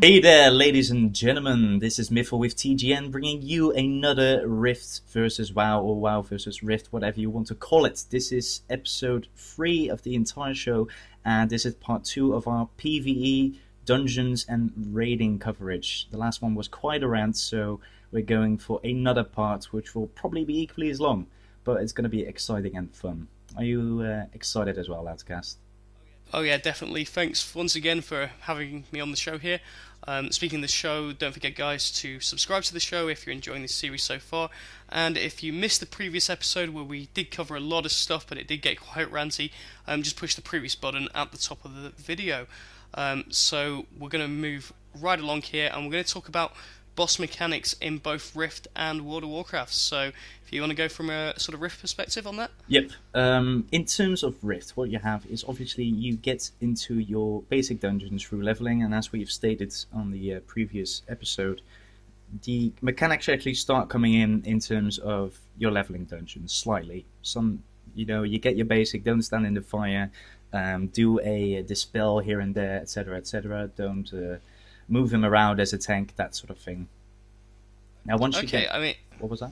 Hey there, ladies and gentlemen, this is Mithal with TGN bringing you another Rift versus WoW or WoW versus Rift, whatever you want to call it. This is episode 3 of the entire show, and this is part 2 of our PVE, dungeons and raiding coverage. The last one was quite a rant, so we're going for another part which will probably be equally as long, but it's going to be exciting and fun. Are you excited as well, Loudscast? Oh yeah, definitely. Thanks once again for having me on the show here. Speaking of the show, don't forget guys to subscribe to the show if you're enjoying this series so far. And if you missed the previous episode where we did cover a lot of stuff but it did get quite ranty, just push the previous button at the top of the video. So we're going to move right along here and we're going to talk about boss mechanics in both Rift and World of Warcraft. So if you want to go from a sort of Rift perspective on that? Yep. In terms of Rift, what you have is obviously you get into your basic dungeons through leveling, and as we've stated on the previous episode, the mechanics actually start coming in terms of your leveling dungeons slightly. Some, you get your basic, don't stand in the fire, do a dispel here and there, etc., etc. Don't move him around as a tank, that sort of thing. Now, once you get... what was that?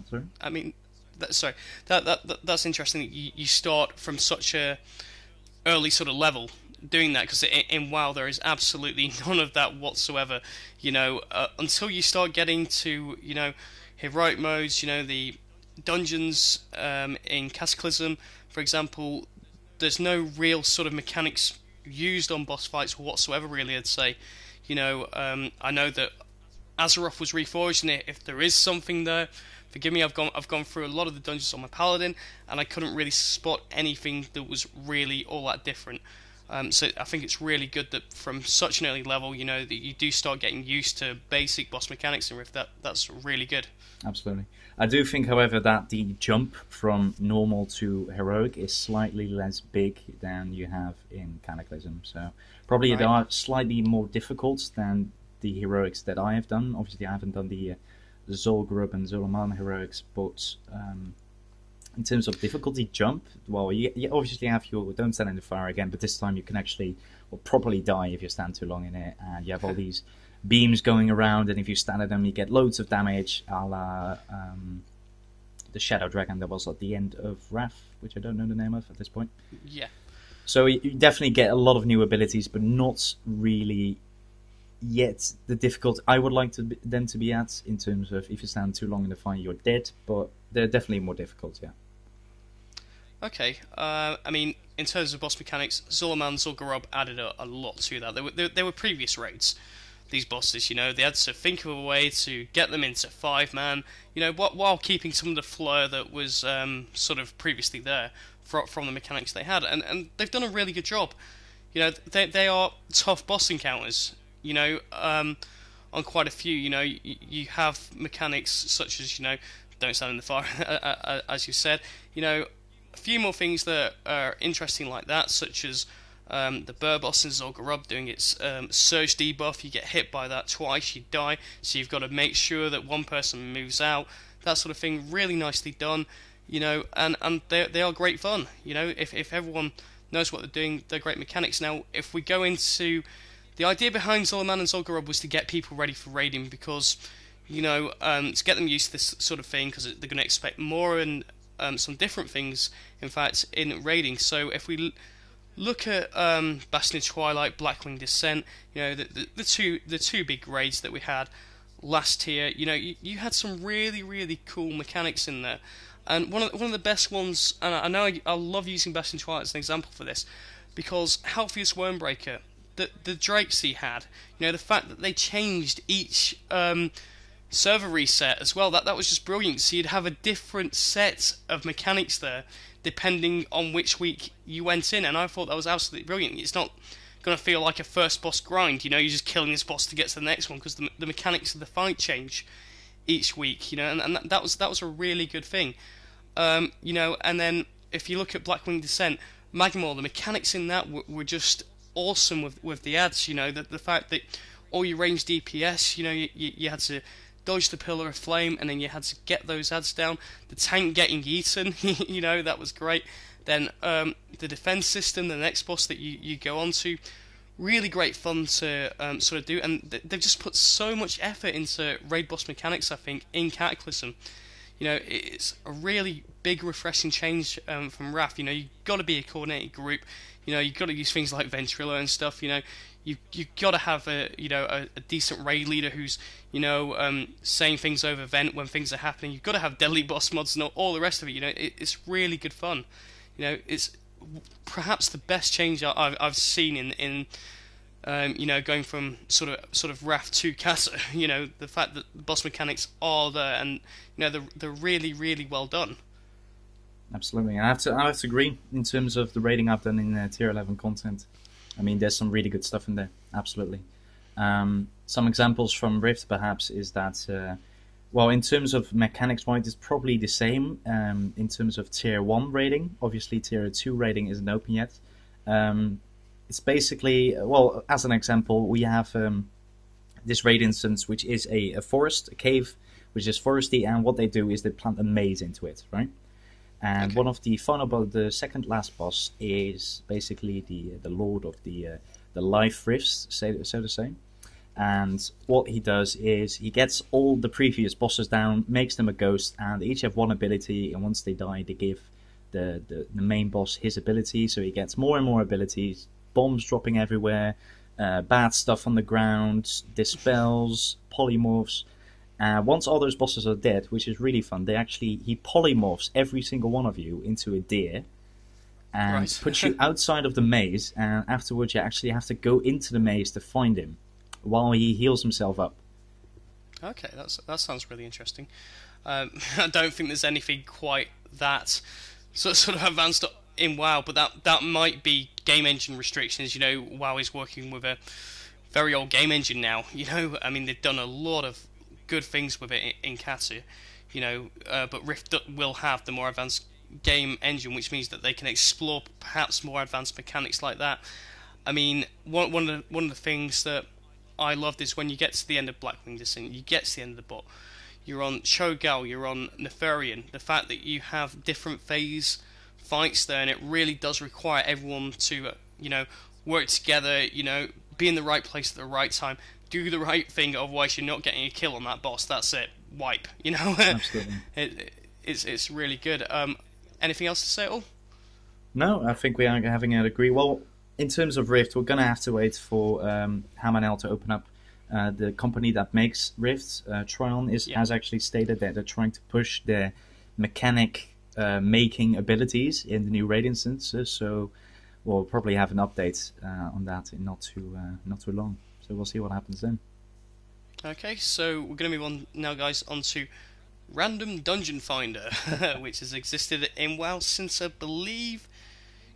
Sorry. That's interesting that you start from such a early sort of level doing that, because in WoW there is absolutely none of that whatsoever. Until you start getting to heroic modes, the dungeons in Cataclysm, for example, there's no real sort of mechanics used on boss fights whatsoever. Really, I'd say. I know that Azeroth was reforged, and if there is something there, forgive me, I've gone through a lot of the dungeons on my Paladin, and I couldn't really spot anything that was really all that different. So I think it's really good that from such an early level, that you do start getting used to basic boss mechanics in Rift. That's really good. Absolutely. I do think, however, that the jump from normal to heroic is slightly less big than you have in Cataclysm. So probably they are slightly more difficult than the heroics that I have done. Obviously, I haven't done the Zul'Gurub and Zul'Aman heroics, but in terms of difficulty jump, well, you obviously have your don't stand in the fire again, but this time you can actually properly die if you stand too long in it, and you have all these beams going around, and if you stand at them you get loads of damage, a la the Shadow Dragon that was at the end of Wrath, which I don't know the name of at this point. Yeah. So you definitely get a lot of new abilities, but not really yet the difficult I would like them to be at, in terms of if you stand too long in the fire you're dead, but they're definitely more difficult, yeah. Okay, in terms of boss mechanics, Zul'Aman, Zul'Gurub added a lot to that. There were previous raids, these bosses, they had to think of a way to get them into 5-man, while keeping some of the flair that was sort of previously there from the mechanics they had, and they've done a really good job. They are tough boss encounters, on quite a few. You have mechanics such as, don't stand in the fire, as you said, a few more things that are interesting like that, such as the Burr boss in Zul'Gurub doing its surge debuff. You get hit by that twice, you die, so you've got to make sure that one person moves out, that sort of thing. Really nicely done, and they are great fun. If everyone knows what they're doing, they're great mechanics. Now, if we go into the idea behind Zul'Aman and Zul'Gurub, was to get people ready for raiding, because to get them used to this sort of thing, because they're going to expect more and some different things, in fact, in raiding. So if we look at Bastion of Twilight, Blackwing Descent, the two big raids that we had last year, you had some really, really cool mechanics in there. And one of the best ones, and I know I love using Bastion of Twilight as an example for this, because Healthiest Wormbreaker, the Drakes he had, the fact that they changed each server reset as well, that was just brilliant. So you'd have a different set of mechanics there depending on which week you went in, and I thought that was absolutely brilliant. It's not going to feel like a first boss grind, you're just killing this boss to get to the next one, because the mechanics of the fight change each week, and that was a really good thing. And then if you look at Blackwing Descent, Magmor, the mechanics in that were just awesome with the ads. The fact that all your range DPS, you had to dodge the Pillar of Flame, and then you had to get those ads down. The tank getting eaten, that was great. Then the defense system, the next boss that you go on to, really great fun to sort of do, and they've just put so much effort into raid boss mechanics, I think, in Cataclysm. It's a really big, refreshing change from Wrath. You've got to be a coordinated group. You've got to use things like Ventrilo and stuff. You've got to have a decent raid leader who's saying things over vent when things are happening. You've got to have deadly boss mods and all the rest of it. It's really good fun. It's perhaps the best change I've seen in going from sort of Wrath to Kata. The fact that the boss mechanics are there, and they're really, really well done. Absolutely, I have to agree in terms of the rating I've done in tier 11 content. I mean, there's some really good stuff in there. Absolutely. Some examples from Rift perhaps is that. Well, in terms of mechanics-wise, it's probably the same in terms of Tier 1 rating. Obviously, Tier 2 rating isn't open yet. It's basically, well, as an example, we have this raid instance, which is a forest, a cave, which is foresty, and what they do is they plant a maze into it, right? And one of the final boss, the second last boss, is basically the lord of the life rifts, so to say. And what he does is he gets all the previous bosses down, makes them a ghost, and they each have one ability, and once they die, they give the main boss his ability, so he gets more and more abilities, bombs dropping everywhere, bad stuff on the ground, dispels, polymorphs. Once all those bosses are dead, which is really fun, he polymorphs every single one of you into a deer, and puts you outside of the maze, and afterwards you actually have to go into the maze to find him while he heals himself up. Okay, that sounds really interesting. I don't think there's anything quite that sort of advanced in WoW, but that might be game engine restrictions. WoW is working with a very old game engine now. I mean, they've done a lot of good things with it in Kata. But Rift will have the more advanced game engine, which means that they can explore perhaps more advanced mechanics like that. I mean, one of the things that I loved is when you get to the end of Blackwing Descent, you get to the end of the bot, you're on Cho'Gall, you're on Nefarian, the fact that you have different phase fights there, and it really does require everyone to, work together, be in the right place at the right time, do the right thing, otherwise you're not getting a kill on that boss, that's it, wipe, Absolutely. It's really good. Anything else to say at all? No, I think we are having an agree. Well, in terms of Rift, we're going to have to wait for Hamanel to open up. The company that makes Rift, Tryon, has actually stated that they're trying to push their mechanic making abilities in the new raid instances. So we'll probably have an update on that in not too long. So we'll see what happens then. Okay, so we're going to move on now, guys, onto Random Dungeon Finder, which has existed in WoW since, I believe,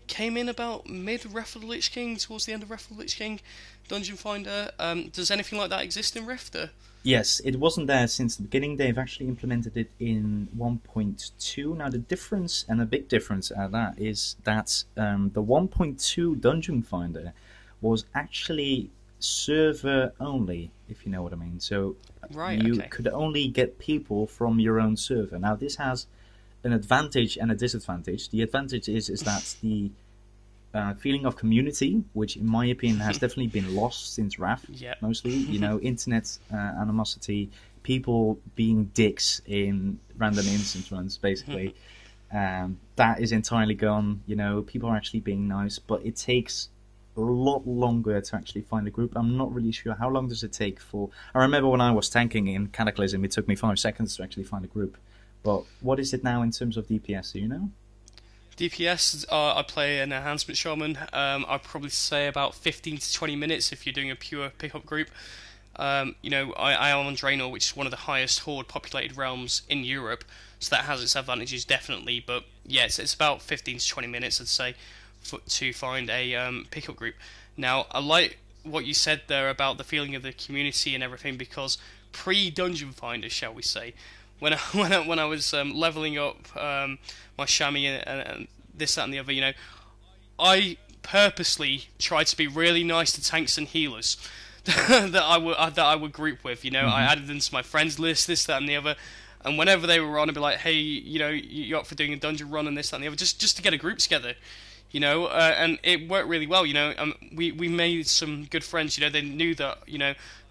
came in about mid-Wrath of the Lich King, towards the end of Wrath of the Lich King, Dungeon Finder. Does anything like that exist in Rift? Yes, it wasn't there since the beginning. They've actually implemented it in 1.2. Now, the difference, and a big difference at that, is that the 1.2 Dungeon Finder was actually server only, if you know what I mean. So you could only get people from your own server. Now, this has an advantage and a disadvantage. The advantage is that the feeling of community, which in my opinion has definitely been lost since Wrath, mostly, internet animosity, people being dicks in random instance runs, basically, that is entirely gone. People are actually being nice, but it takes a lot longer to actually find a group. I'm not really sure how long does it take for. I remember when I was tanking in Cataclysm, it took me 5 seconds to actually find a group. But what is it now in terms of DPS? Do you know? DPS, I play an enhancement shaman. I'd probably say about 15 to 20 minutes if you're doing a pure pickup group. I am on Draenor, which is one of the highest horde populated realms in Europe, so that has its advantages definitely. But yeah, it's about 15 to 20 minutes, I'd say, to find a pickup group. Now, I like what you said there about the feeling of the community and everything, because pre-Dungeon Finder, shall we say, when I was leveling up my chamois and this, that, and the other, I purposely tried to be really nice to tanks and healers that I would group with. I added them to my friends list, this, that, and the other. And whenever they were on, I'd be like, hey, you're up for doing a dungeon run and this, that, and the other, just to get a group together. and it worked really well. We made some good friends. They knew that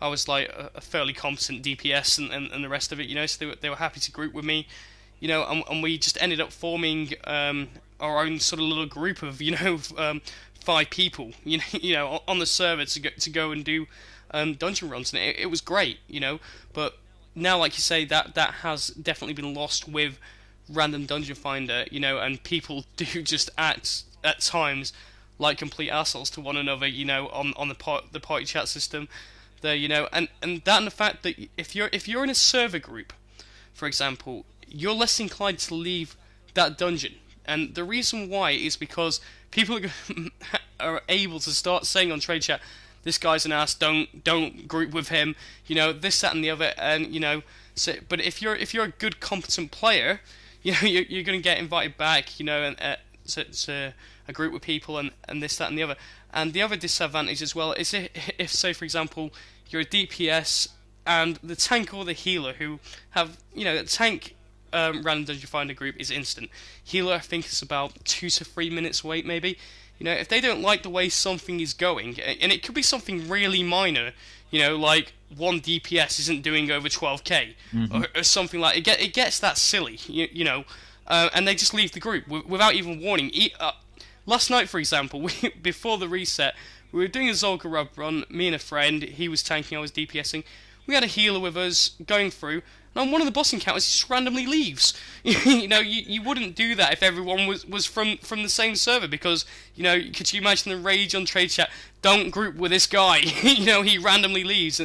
I was like a fairly competent DPS and the rest of it. So they were happy to group with me. And we just ended up forming our own sort of little group of 5 people. On the server to go and do dungeon runs, and it was great. But now, like you say, that has definitely been lost with random dungeon finder. And people do just act at times like complete assholes to one another, on the party chat system there, and that, and the fact that if you're in a server group, for example, you're less inclined to leave that dungeon. And the reason why is because people are able to start saying on trade chat, this guy's an ass, don't group with him, this, that and the other, and so, but if you're a good competent player, you're going to get invited back, and to a group with people, and this, that and the other. And the other disadvantage as well is if say, for example, you're a DPS and the tank or the healer who have, a tank random dungeon finder group is instant. Healer, I think, is about 2 to 3 minutes wait, maybe. If they don't like the way something is going, and it could be something really minor, like one DPS isn't doing over 12k, or something like it gets that silly, and they just leave the group without even warning. Last night, for example, before the reset, we were doing a Zolgarub run, me and a friend. He was tanking, I was DPSing. We had a healer with us going through, and on one of the boss encounters, he just randomly leaves. You wouldn't do that if everyone was from the same server, because, could you imagine the rage on trade chat? Don't group with this guy. He randomly leaves,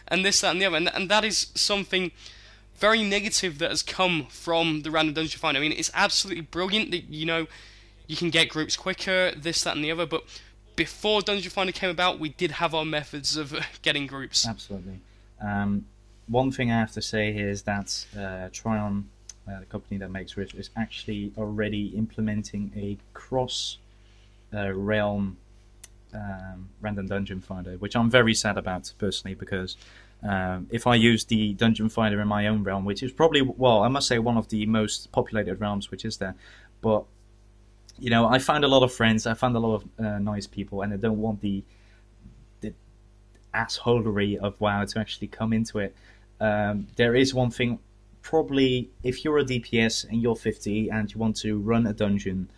and this, that, and the other. And that is something very negative that has come from the random dungeon finder. I mean, it's absolutely brilliant that, you can get groups quicker, this, that, and the other, but before Dungeon Finder came about, we did have our methods of getting groups. Absolutely. One thing I have to say here is that Tryon, the company that makes Rift, is actually already implementing a cross-realm random dungeon finder, which I'm very sad about personally, because if I use the dungeon finder in my own realm, which is probably, well, I must say one of the most populated realms which is there, but I found a lot of friends, I found a lot of nice people, and I don't want the assholery of WoW to actually come into it. There is one thing, probably, if you're a DPS and you're 50 and you want to run a dungeon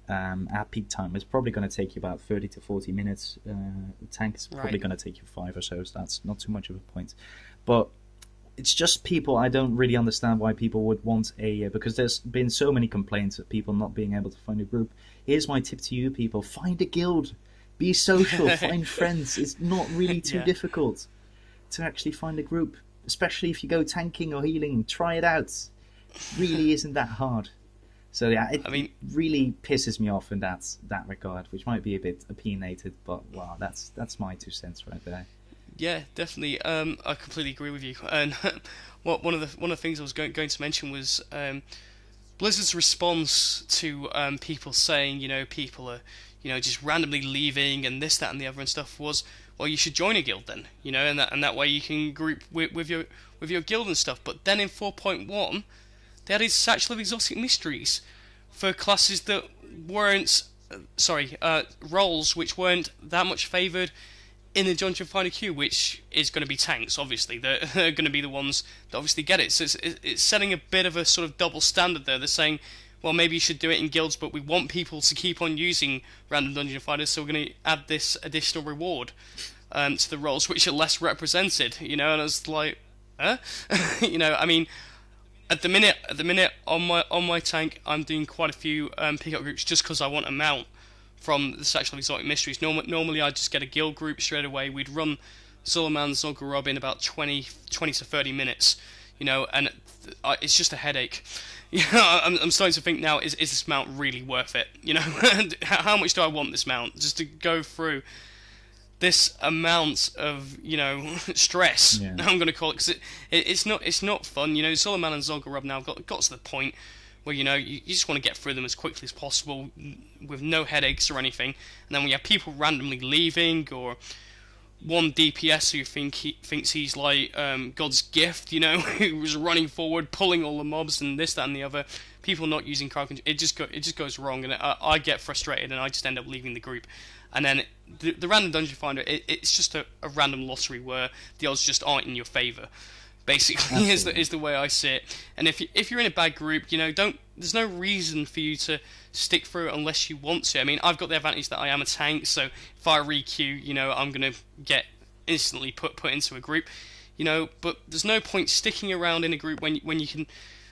at peak time, it's probably going to take you about 30 to 40 minutes. The tank is probably going to take you 5 or so that's not too much of a point. But it's just people, I don't really understand why people would want because there's been so many complaints of people not being able to find a group. Here's my tip to you people: find a guild, be social, find friends. It's not really too difficult to actually find a group, especially if you go tanking or healing. Try it out. It really isn't that hard. So yeah, it really pisses me off in that regard, which might be a bit opinionated, but wow, that's my 2 cents right there. Yeah, definitely. I completely agree with you. And one of the things I was going to mention was Blizzard's response to people saying, people are, just randomly leaving and this, that, and the other and stuff was, well, you should join a guild then, and that way you can group with your guild and stuff. But then in 4.1, they added Satchel of Exotic Mysteries for classes that weren't, roles which weren't that much favoured in the Dungeon Finder queue, which is going to be tanks, obviously. They're going to be the ones that obviously get it. So it's setting a bit of a sort of double standard there. They're saying, well, maybe you should do it in guilds, but we want people to keep on using random Dungeon Finders, so we're going to add this additional reward to the roles which are less represented, and I was like, huh? I mean, at the minute on my tank, I'm doing quite a few pickup groups just because I want a mount from the Satchel of Exotic Mysteries. Normally I'd just get a guild group straight away. We'd run Zul'Aman Zul'Gurub in about 20 to 30 minutes, and it's just a headache. I'm starting to think now, is this mount really worth it? How much do I want this mount just to go through this amount of stress? Yeah. I'm going to call it, because it's not fun. Zul'Aman and Zul'Gurub now got to the point where you just want to get through them as quickly as possible with no headaches or anything. And then when you have people randomly leaving, or one DPS who thinks he's like God's gift, you know, who was running forward, pulling all the mobs and this, that, and the other. People not using crowd control, it just goes wrong, and I get frustrated, and I just end up leaving the group. And then the random dungeon finder, it's just a random lottery where the odds just aren't in your favour. Basically, is the way I see it. And if you're in a bad group, you know, there's no reason for you to stick through it unless you want to. I mean, I've got the advantage that I am a tank, so if I re-queue, you know, I'm gonna get instantly put into a group, you know. But there's no point sticking around in a group when you can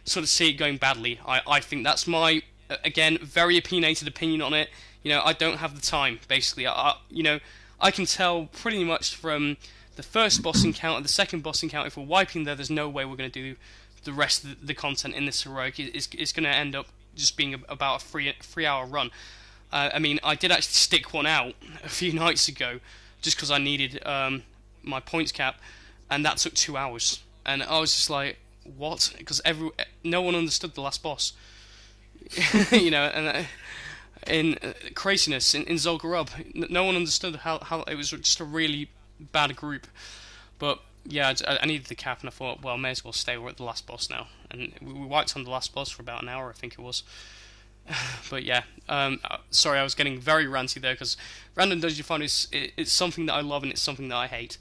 sort of see it going badly. I think that's my, again, very opinionated opinion on it. You know, I don't have the time, basically. You know, I can tell pretty much from the first boss encounter, the second boss encounter, if we're wiping there's no way we're going to do the rest of the content in this heroic. It's going to end up just being about a 3-hour run. I mean, I did actually stick one out a few nights ago, just because I needed my points cap, and that took 2 hours. And I was just like, what? Because no one understood the last boss. You know, and in craziness in Zul'Gurub, no one understood how it was just a really bad group. But yeah, I needed the cap, and I thought, well, I may as well stay. We're at the last boss now, and we wiped on the last boss for about an hour, I think it was. But yeah, sorry, I was getting very ranty there, because random dungeon finder it's something that I love and it's something that I hate.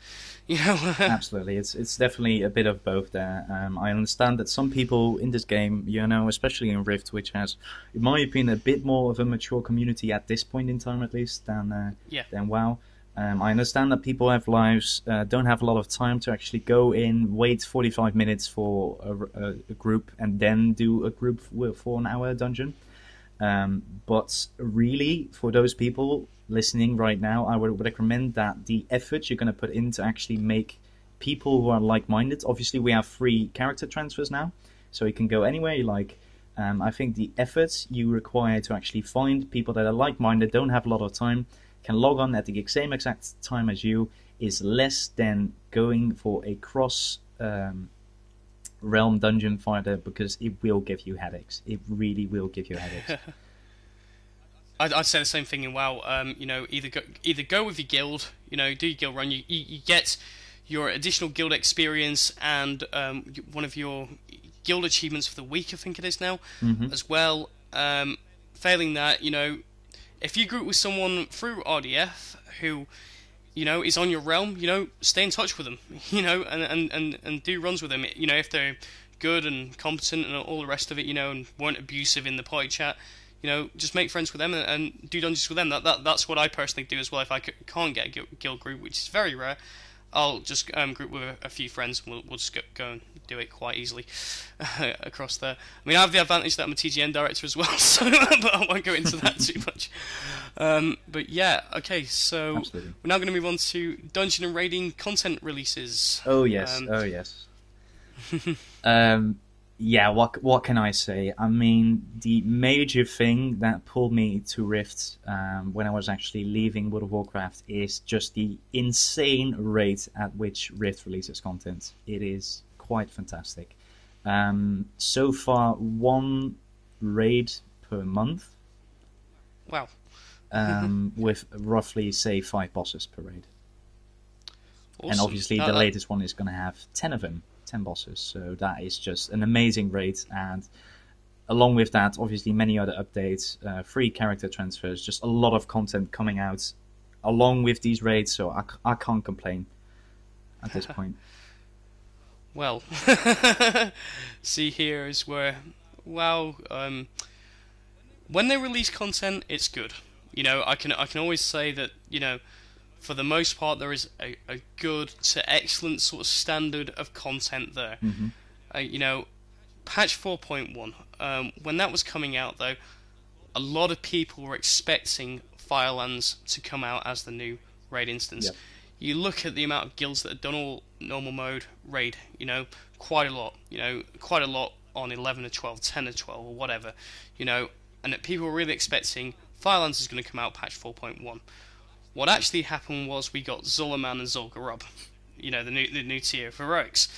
You know. Absolutely, it's definitely a bit of both there. I understand that some people in this game, you know, especially in Rift, which has, in my opinion, a bit more of a mature community at this point in time, at least, than WoW. I understand that people have lives, don't have a lot of time to actually go in, wait 45 minutes for a group, and then do a group for an hour dungeon. But really, for those people listening right now, I would recommend that the effort you're going to put in to actually make people who are like-minded. Obviously, we have free character transfers now, so you can go anywhere you like. I think the effort you require to actually find people that are like-minded, don't have a lot of time, can log on at the same exact time as you, is less than going for a cross realm dungeon finder, because it will give you headaches. It really will give you headaches. I'd say the same thing in WoW. You know, either go with your guild. You know, do your guild run. You get your additional guild experience and one of your guild achievements for the week, I think it is now, as well. Failing that, you know, if you group with someone through RDF who, you know, is on your realm, you know, stay in touch with them, you know, and do runs with them. You know, if they're good and competent and all the rest of it, you know, and weren't abusive in the party chat, you know, just make friends with them and do dungeons with them. That's what I personally do as well. If I can't get a guild group, which is very rare, I'll just group with a few friends, and we'll just go and do it quite easily across there. I mean, I have the advantage that I'm a TGN director as well, so but I won't go into that too much. But yeah, okay, so Absolutely. We're now going to move on to dungeon and raiding content releases. Oh yes, yeah, what can I say? I mean, the major thing that pulled me to Rift when I was actually leaving World of Warcraft is just the insane rate at which Rift releases content. It is quite fantastic. So far, one raid per month. Wow. With roughly, say, 5 bosses per raid. Awesome. And obviously the latest one is going to have 10 of them. 10 bosses, so that is just an amazing rate, and along with that, obviously many other updates, free character transfers, just a lot of content coming out along with these raids, so I can't complain at this point. Well, see, here is where, wow, when they release content, it's good. You know, I can always say that, you know, for the most part, there is a good to excellent sort of standard of content there. You know, patch 4.1, when that was coming out, though, a lot of people were expecting Firelands to come out as the new raid instance. Yep. You look at the amount of guilds that have done all normal mode raid, you know, quite a lot. You know, quite a lot on 11 or 12, 10 or 12, or whatever. You know, and that people were really expecting Firelands is going to come out patch 4.1. What actually happened was we got Zul'Aman and Zul'Gurub, you know, the new tier of heroics.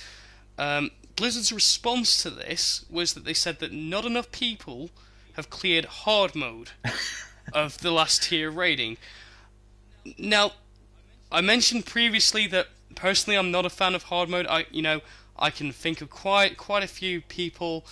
Blizzard's response to this was that they said that not enough people have cleared hard mode of the last tier raiding. Now, I mentioned previously that personally I'm not a fan of hard mode. I can think of quite a few people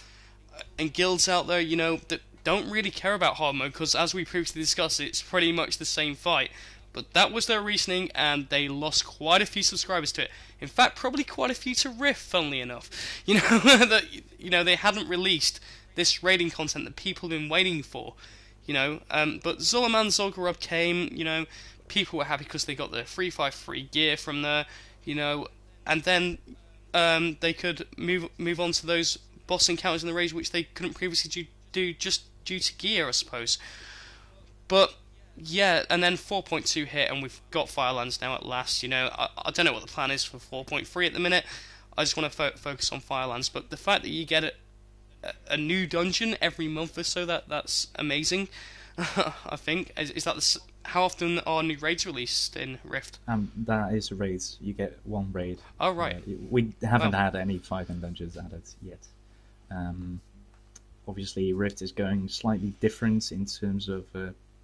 and guilds out there, that don't really care about hard mode because, as we previously discussed, it's pretty much the same fight. But that was their reasoning, and they lost quite a few subscribers to it. In fact, probably quite a few to Rift, funnily enough. That they hadn't released this raiding content that people have been waiting for. But Zulaman Zolgarub came. People were happy because they got the 353 gear from there. And then they could move on to those boss encounters in the raids, which they couldn't previously do just due to gear, I suppose. But yeah, and then 4.2 hit, and we've got Firelands now at last. I don't know what the plan is for 4.3 at the minute. I just want to focus on Firelands. But the fact that you get a new dungeon every month or so, that's amazing. I think is that how often are new raids released in Rift? That is raids. You get one raid. Oh right. We haven't had any 5 dungeons added yet. Obviously, Rift is going slightly different in terms of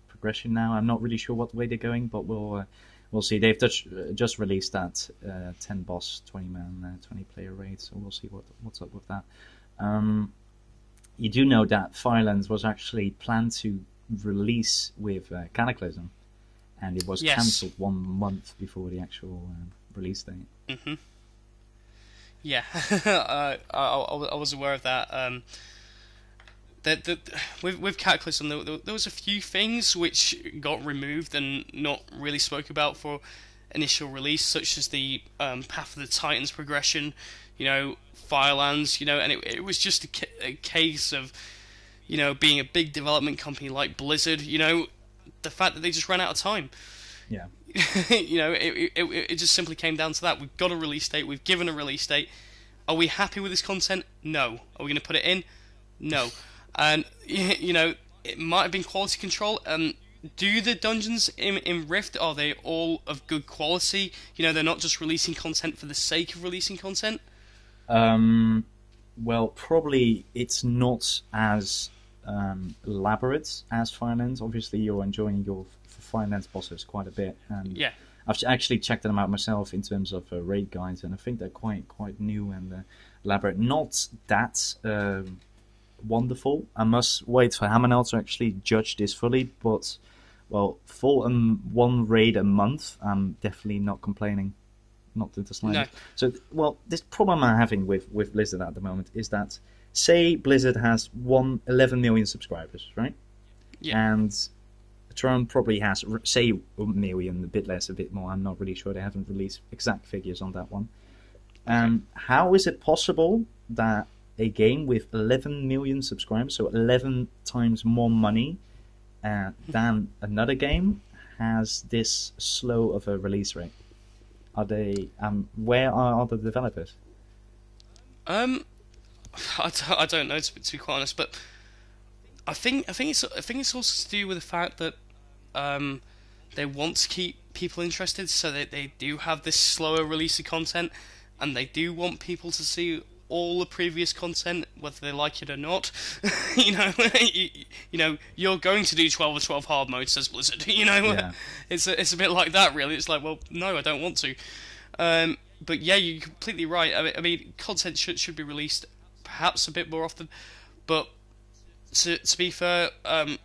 progression now. I'm not really sure what way they're going, but we'll see. They've just released that 10 boss, 20 man, 20 player raid, so we'll see what's up with that. You do know that Firelands was actually planned to release with Cataclysm, and it was cancelled 1 month before the actual release date. Mm-hmm. Yeah, I was aware of that. With Cataclysm, there was a few things which got removed and not really spoke about for initial release, such as the Path of the Titans progression, Firelands, and it was just a case of, being a big development company like Blizzard, the fact that they just ran out of time. Yeah. It just simply came down to that. We've got a release date. We've given a release date. Are we happy with this content? No. Are we going to put it in? No. And, it might have been quality control. Do the dungeons in Rift, are they all of good quality? They're not just releasing content for the sake of releasing content? Well, probably it's not as elaborate as Firelands. Obviously, you're enjoying your Firelands bosses quite a bit. And yeah. I've actually checked them out myself in terms of raid guides, and I think they're quite new and elaborate. Not that wonderful. I must wait for Hammernail to actually judge this fully, but well, for one raid a month, I'm definitely not complaining. Not to the slightest. No. So, this problem I'm having with Blizzard at the moment is that, say Blizzard has 11 million subscribers, right? Yeah. And Tron probably has, say, 1 million, a bit less, a bit more. I'm not really sure. They haven't released exact figures on that one. How is it possible that a game with 11 million subscribers, so 11 times more money than another game, has this slow of a release rate? Are they? Where are the developers? I don't know, to be quite honest, but I think it's also to do with the fact that they want to keep people interested, so they do have this slower release of content, and they do want people to see all the previous content, whether they like it or not. You're going to do 12 or 12 hard mode, says Blizzard. Yeah. It's a bit like that, really. It's like, well, no, I don't want to. But yeah, you're completely right. I mean, content should be released perhaps a bit more often. But to be fair,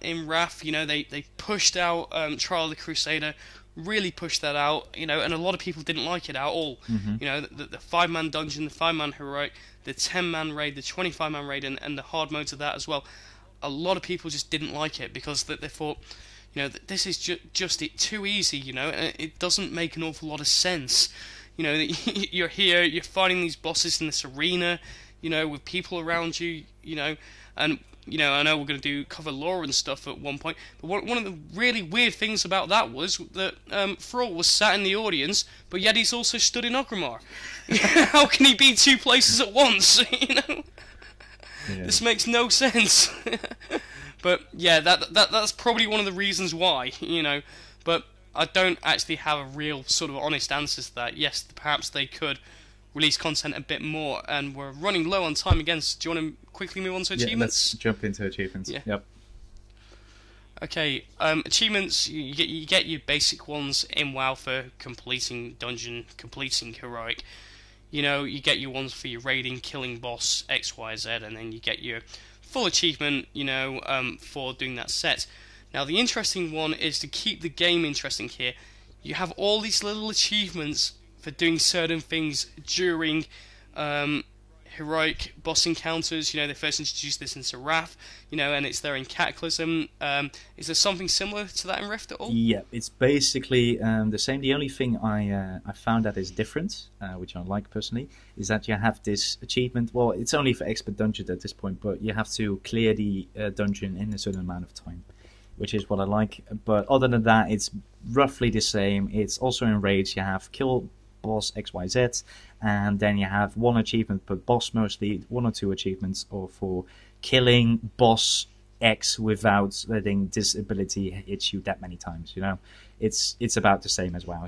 in Wrath, they pushed out Trial of the Crusader, really pushed that out, and a lot of people didn't like it at all. Mm-hmm. The 5-man dungeon, the 5-man heroic, the 10-man raid, the 25-man raid, and the hard modes of that as well. A lot of people just didn't like it because they thought, this is just too easy, and it doesn't make an awful lot of sense. You're here, you're fighting these bosses in this arena, with people around you, and I know we're going to cover lore and stuff at one point, but one of the really weird things about that was that Thrall was sat in the audience, but yet he's also stood in Orgrimmar. How can he be 2 places at once? Yeah. This makes no sense. But yeah, that's probably one of the reasons why, But I don't actually have a real sort of honest answer to that. Yes, perhaps they could release content a bit more, and we're running low on time again, so do you want to quickly move on to achievements? Let's jump into achievements. Yeah. Yep. Okay, achievements, you get your basic ones in WoW for completing dungeon, completing heroic. You know, you get your ones for your raiding, killing boss, X, Y, Z, and then you get your full achievement, for doing that set. Now, the interesting one is to keep the game interesting here. You have all these little achievements for doing certain things during heroic boss encounters. They first introduced this into Wrath, and it's there in Cataclysm. Is there something similar to that in Rift at all? Yeah, it's basically the same. The only thing I found that is different, which I like personally, is that you have this achievement. Well, it's only for expert dungeons at this point, but you have to clear the dungeon in a certain amount of time, which is what I like. But other than that, it's roughly the same. It's also in raids. You have kill boss XYZ, and then you have one achievement per boss, mostly one or two achievements, or for killing boss X without letting this ability hit you that many times. It's about the same as WoW.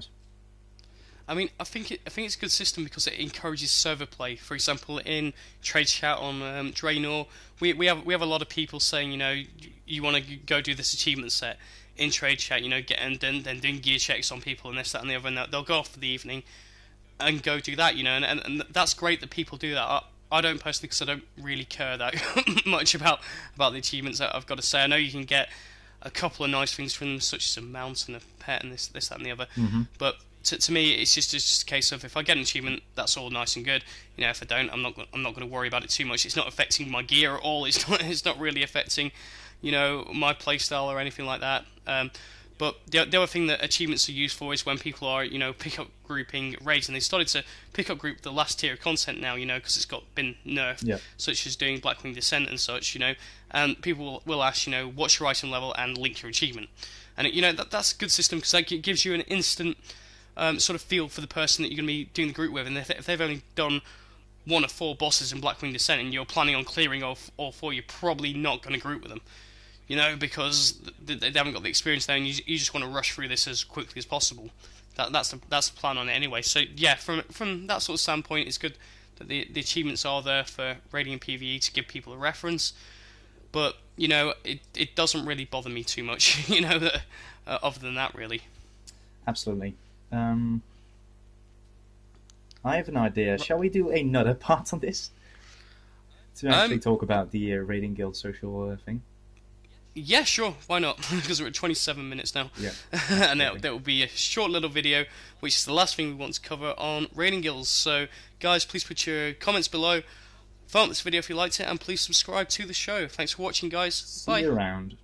I mean, I think it's a good system because it encourages server play. For example, in trade chat on Draenor, we have a lot of people saying, you want to go do this achievement set in trade chat, get and then doing gear checks on people and this, that, and the other, and they'll go off for the evening and go do that, and that's great that people do that. I don't personally, because I don't really care that much about the achievements. I've got to say, I know you can get a couple of nice things from them, such as a mount and a pet and this, that, and the other, but to me, it's just a case of if I get an achievement, that's all nice and good. If I don't, I'm not going to worry about it too much. It's not affecting my gear at all. It's not really affecting, my playstyle or anything like that. But the other thing that achievements are used for is when people are, pick up grouping raids, and they started to pick up group the last tier of content now, because it's been nerfed, such as doing Blackwing Descent and such, and people will ask, what's your item level and link your achievement, and that's a good system because that gives you an instant sort of feel for the person that you're going to be doing the group with, and if they've only done 1 of 4 bosses in Blackwing Descent and you're planning on clearing all 4, you're probably not going to group with them. Because they haven't got the experience there, and you just want to rush through this as quickly as possible. That's the plan on it anyway. So yeah, from that sort of standpoint, it's good that the achievements are there for raiding and PVE to give people a reference. But it doesn't really bother me too much. Other than that, really. Absolutely. I have an idea. Shall we do another part on this to actually talk about the raiding guild social thing? Yeah, sure. Why not? Because we're at 27 minutes now. Yeah. And that will be a short little video, which is the last thing we want to cover on raiding guilds. So, guys, please put your comments below. Thumb up this video if you liked it, and please subscribe to the show. Thanks for watching, guys. Bye. See you around.